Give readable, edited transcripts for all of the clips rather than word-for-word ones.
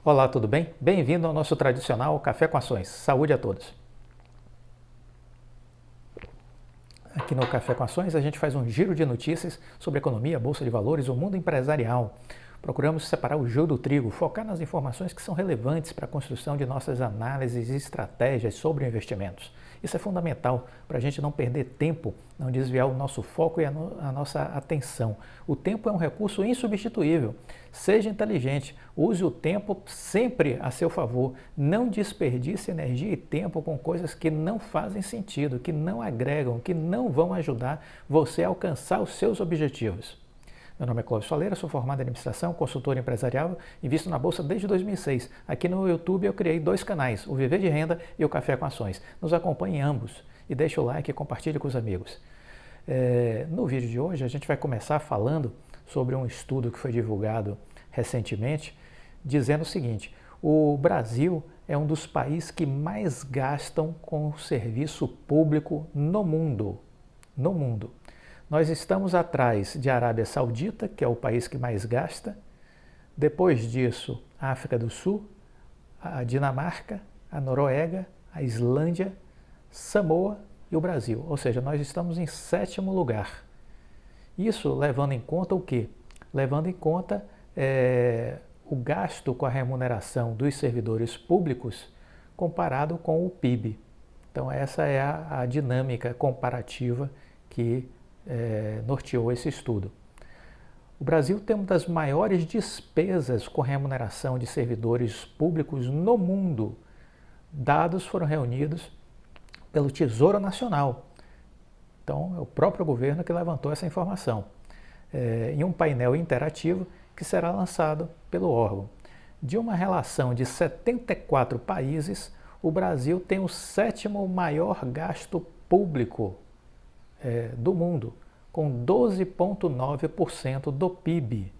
Olá, tudo bem? Bem-vindo ao nosso tradicional Café com Ações. Saúde a todos! Aqui no Café com Ações a gente faz um giro de notícias sobre economia, bolsa de valores, o mundo empresarial. Procuramos separar o joio do trigo, focar nas informações que são relevantes para a construção de nossas análises e estratégias sobre investimentos. Isso é fundamental para a gente não perder tempo, não desviar o nosso foco e a nossa atenção. O tempo é um recurso insubstituível. Seja inteligente, use o tempo sempre a seu favor. Não desperdice energia e tempo com coisas que não fazem sentido, que não agregam, que não vão ajudar você a alcançar os seus objetivos. Meu nome é Clóvis Faleira, sou formado em administração, consultor empresarial, invisto na Bolsa desde 2006. Aqui no YouTube eu criei 2 canais, o Viver de Renda e o Café com Ações. Nos acompanhe em ambos e deixe o like e compartilhe com os amigos. No vídeo de hoje a gente vai começar falando sobre um estudo que foi divulgado recentemente, dizendo o seguinte: o Brasil é um dos países que mais gastam com o serviço público no mundo. No mundo. Nós estamos atrás de Arábia Saudita, que é o país que mais gasta. Depois disso, a África do Sul, a Dinamarca, a Noruega, a Islândia, Samoa e o Brasil. Ou seja, nós estamos em 7º lugar. Isso levando em conta o quê? Levando em conta o gasto com a remuneração dos servidores públicos comparado com o PIB. Então essa é a dinâmica comparativa que norteou esse estudo. O Brasil tem uma das maiores despesas com remuneração de servidores públicos no mundo. Dados foram reunidos pelo Tesouro Nacional. Então, é o próprio governo que levantou essa informação, em um painel interativo que será lançado pelo órgão. De uma relação de 74 países, o Brasil tem o 7º maior gasto público do mundo, com 12,9% do PIB.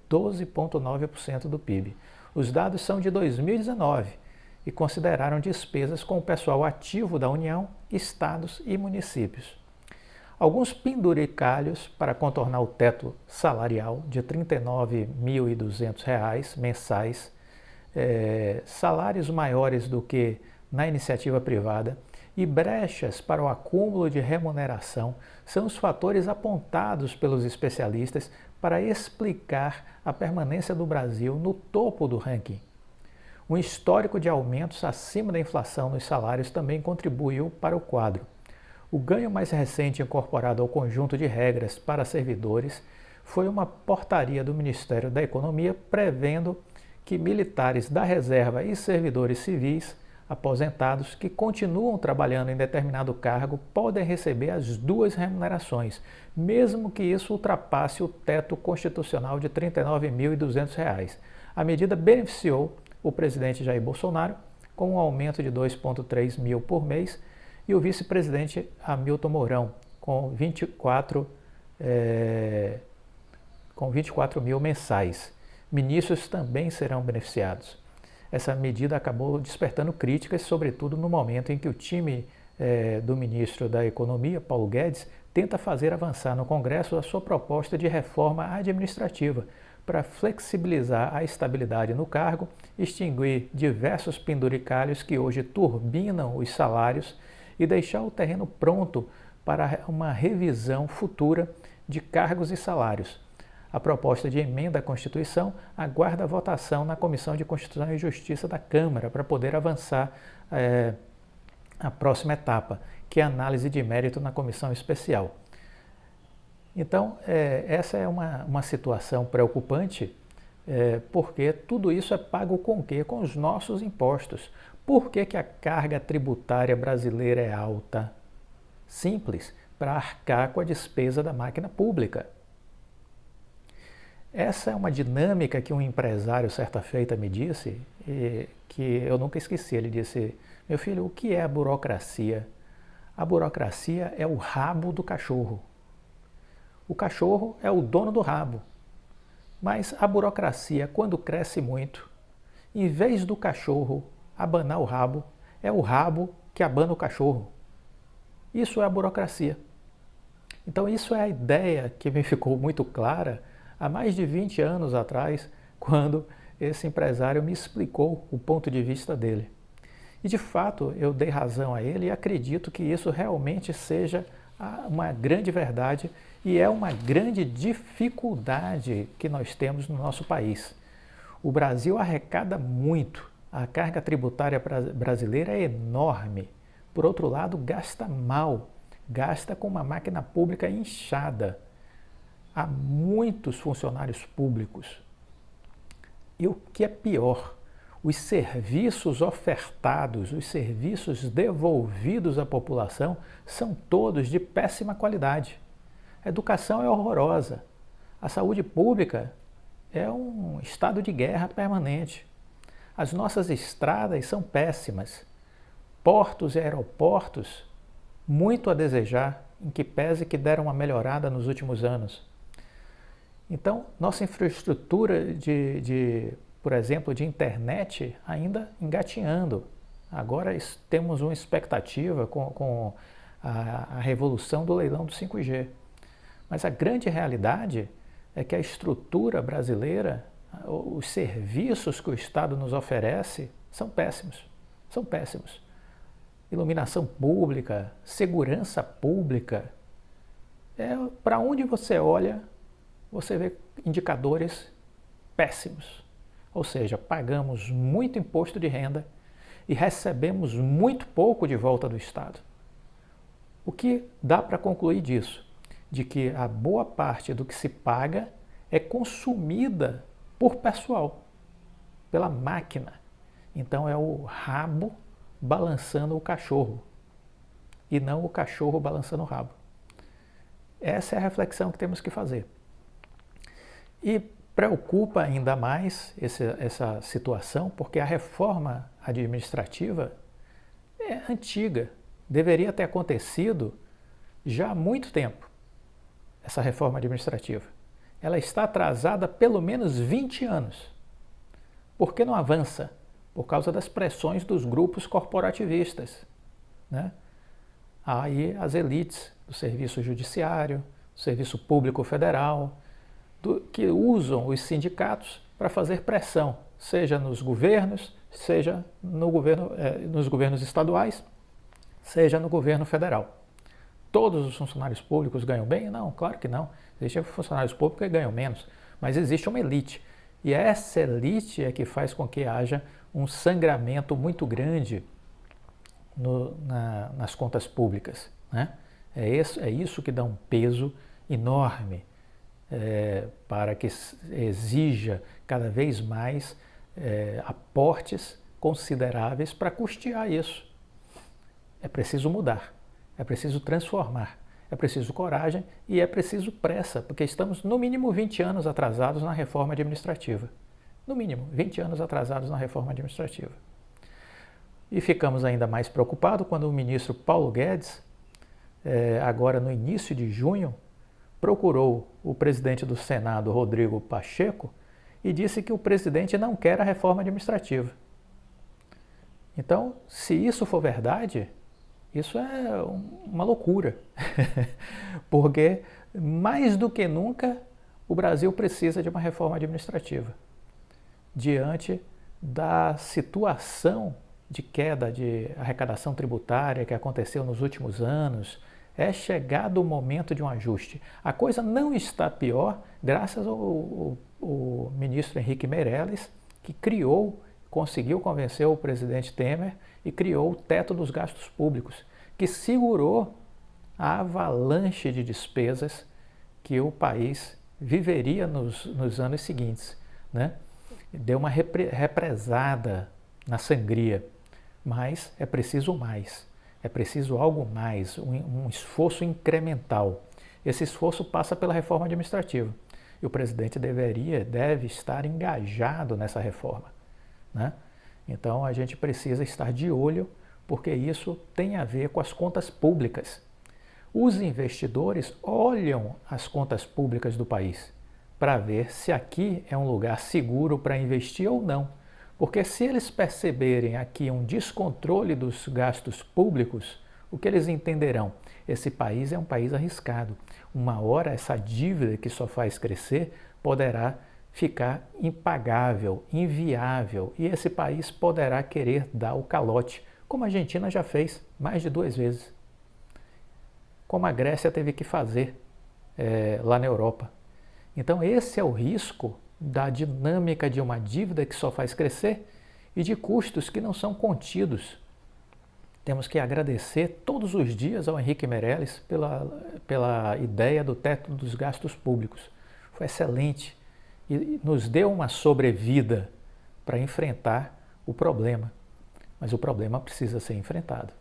12,9% do PIB. Os dados são de 2019 e consideraram despesas com o pessoal ativo da União, estados e municípios. Alguns penduricalhos para contornar o teto salarial de R$ 39.200 mensais, salários maiores do que na iniciativa privada, e brechas para o acúmulo de remuneração são os fatores apontados pelos especialistas para explicar a permanência do Brasil no topo do ranking. Um histórico de aumentos acima da inflação nos salários também contribuiu para o quadro. O ganho mais recente incorporado ao conjunto de regras para servidores foi uma portaria do Ministério da Economia prevendo que militares da reserva e servidores civis aposentados que continuam trabalhando em determinado cargo podem receber as 2 remunerações, mesmo que isso ultrapasse o teto constitucional de R$ 39.200. A medida beneficiou o presidente Jair Bolsonaro com um aumento de 2,3 mil por mês e o vice-presidente Hamilton Mourão com 24 mil mensais. Ministros também serão beneficiados. Essa medida acabou despertando críticas, sobretudo no momento em que o time do ministro da Economia, Paulo Guedes, tenta fazer avançar no Congresso a sua proposta de reforma administrativa para flexibilizar a estabilidade no cargo, extinguir diversos penduricalhos que hoje turbinam os salários e deixar o terreno pronto para uma revisão futura de cargos e salários. A proposta de emenda à Constituição aguarda a votação na Comissão de Constituição e Justiça da Câmara para poder avançar a próxima etapa, que é a análise de mérito na Comissão Especial. Então, essa é uma situação preocupante, porque tudo isso é pago com o quê? Com os nossos impostos. Por que a carga tributária brasileira é alta? Simples, para arcar com a despesa da máquina pública. Essa é uma dinâmica que um empresário certa feita me disse, que eu nunca esqueci. Ele disse: meu filho, o que é a burocracia? A burocracia é o rabo do cachorro. O cachorro é o dono do rabo. Mas a burocracia, quando cresce muito, em vez do cachorro abanar o rabo, é o rabo que abana o cachorro. Isso é a burocracia. Então isso é a ideia que me ficou muito clara há mais de 20 anos atrás, quando esse empresário me explicou o ponto de vista dele. E de fato eu dei razão a ele e acredito que isso realmente seja uma grande verdade e é uma grande dificuldade que nós temos no nosso país. O Brasil arrecada muito, a carga tributária brasileira é enorme. Por outro lado, gasta mal, gasta com uma máquina pública inchada. Há muitos funcionários públicos. E o que é pior, os serviços ofertados, os serviços devolvidos à população são todos de péssima qualidade. A educação é horrorosa. A saúde pública é um estado de guerra permanente. As nossas estradas são péssimas. Portos e aeroportos, muito a desejar, em que pese que deram uma melhorada nos últimos anos. Então, nossa infraestrutura por exemplo, de internet ainda engatinhando. Agora temos uma expectativa com a revolução do leilão do 5G. Mas a grande realidade é que a estrutura brasileira, os serviços que o Estado nos oferece são péssimos. São péssimos. Iluminação pública, segurança pública. Para onde você olha, você vê indicadores péssimos. Ou seja, pagamos muito imposto de renda e recebemos muito pouco de volta do Estado. O que dá para concluir disso? De que a boa parte do que se paga é consumida por pessoal, pela máquina. Então é o rabo balançando o cachorro e não o cachorro balançando o rabo. Essa é a reflexão que temos que fazer. E preocupa ainda mais essa situação porque a reforma administrativa é antiga, deveria ter acontecido já há muito tempo, essa reforma administrativa. Ela está atrasada há pelo menos 20 anos. Por que não avança? Por causa das pressões dos grupos corporativistas, né? Há aí as elites do serviço judiciário, do serviço público federal, que usam os sindicatos para fazer pressão, seja nos governos, seja nos governos estaduais, seja no governo federal. Todos os funcionários públicos ganham bem? Não, claro que não. Existem funcionários públicos que ganham menos, mas existe uma elite. E essa elite é que faz com que haja um sangramento muito grande nas contas públicas, né? É isso que dá um peso enorme para que exija cada vez mais aportes consideráveis para custear isso. É preciso mudar, é preciso transformar, é preciso coragem e é preciso pressa, porque estamos no mínimo 20 anos atrasados na reforma administrativa. No mínimo 20 anos atrasados na reforma administrativa. E ficamos ainda mais preocupados quando o ministro Paulo Guedes, agora no início de junho, procurou o presidente do Senado, Rodrigo Pacheco, e disse que o presidente não quer a reforma administrativa. Então, se isso for verdade, isso é uma loucura, porque mais do que nunca o Brasil precisa de uma reforma administrativa. Diante da situação de queda de arrecadação tributária que aconteceu nos últimos anos, é chegado o momento de um ajuste. A coisa não está pior graças ao ministro Henrique Meirelles, que conseguiu convencer o presidente Temer e criou o teto dos gastos públicos, que segurou a avalanche de despesas que o país viveria nos anos seguintes, né? Deu uma represada na sangria, mas é preciso mais. É preciso algo mais, um esforço incremental. Esse esforço passa pela reforma administrativa. E o presidente deve estar engajado nessa reforma, né? Então a gente precisa estar de olho, porque isso tem a ver com as contas públicas. Os investidores olham as contas públicas do país para ver se aqui é um lugar seguro para investir ou não. Porque se eles perceberem aqui um descontrole dos gastos públicos, o que eles entenderão? Esse país é um país arriscado. Uma hora essa dívida que só faz crescer poderá ficar impagável, inviável, e esse país poderá querer dar o calote, como a Argentina já fez mais de 2 vezes, como a Grécia teve que fazer lá na Europa. Então esse é o risco da dinâmica de uma dívida que só faz crescer e de custos que não são contidos. Temos que agradecer todos os dias ao Henrique Meirelles pela ideia do teto dos gastos públicos. Foi excelente e nos deu uma sobrevida para enfrentar o problema. Mas o problema precisa ser enfrentado.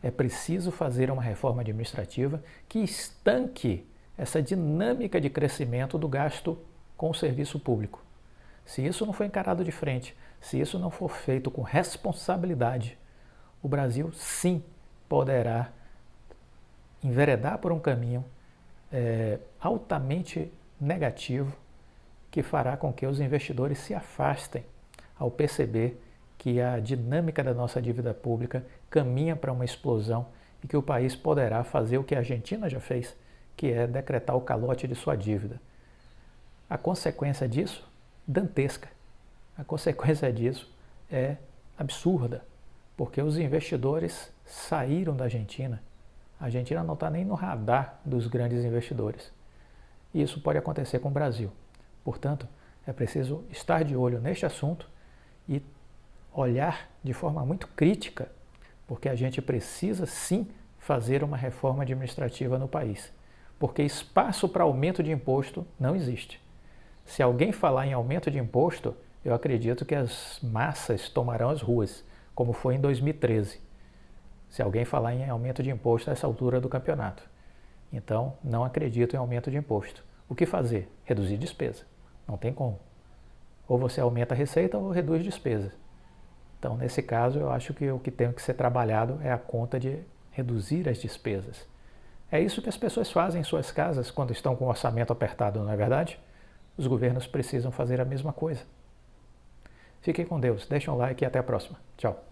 É preciso fazer uma reforma administrativa que estanque essa dinâmica de crescimento do gasto com o serviço público. Se isso não for encarado de frente, se isso não for feito com responsabilidade, o Brasil sim poderá enveredar por um caminho altamente negativo que fará com que os investidores se afastem ao perceber que a dinâmica da nossa dívida pública caminha para uma explosão e que o país poderá fazer o que a Argentina já fez, que é decretar o calote de sua dívida. A consequência disso, dantesca. A consequência disso é absurda, porque os investidores saíram da Argentina. A Argentina não está nem no radar dos grandes investidores. E isso pode acontecer com o Brasil. Portanto, é preciso estar de olho neste assunto e olhar de forma muito crítica, porque a gente precisa sim fazer uma reforma administrativa no país, porque espaço para aumento de imposto não existe. Se alguém falar em aumento de imposto, eu acredito que as massas tomarão as ruas, como foi em 2013. Se alguém falar em aumento de imposto a essa altura do campeonato. Então, não acredito em aumento de imposto. O que fazer? Reduzir despesa. Não tem como. Ou você aumenta a receita ou reduz despesa. Então, nesse caso, eu acho que o que tem que ser trabalhado é a conta de reduzir as despesas. É isso que as pessoas fazem em suas casas quando estão com o orçamento apertado, não é verdade? Os governos precisam fazer a mesma coisa. Fiquem com Deus, deixem um like e até a próxima. Tchau.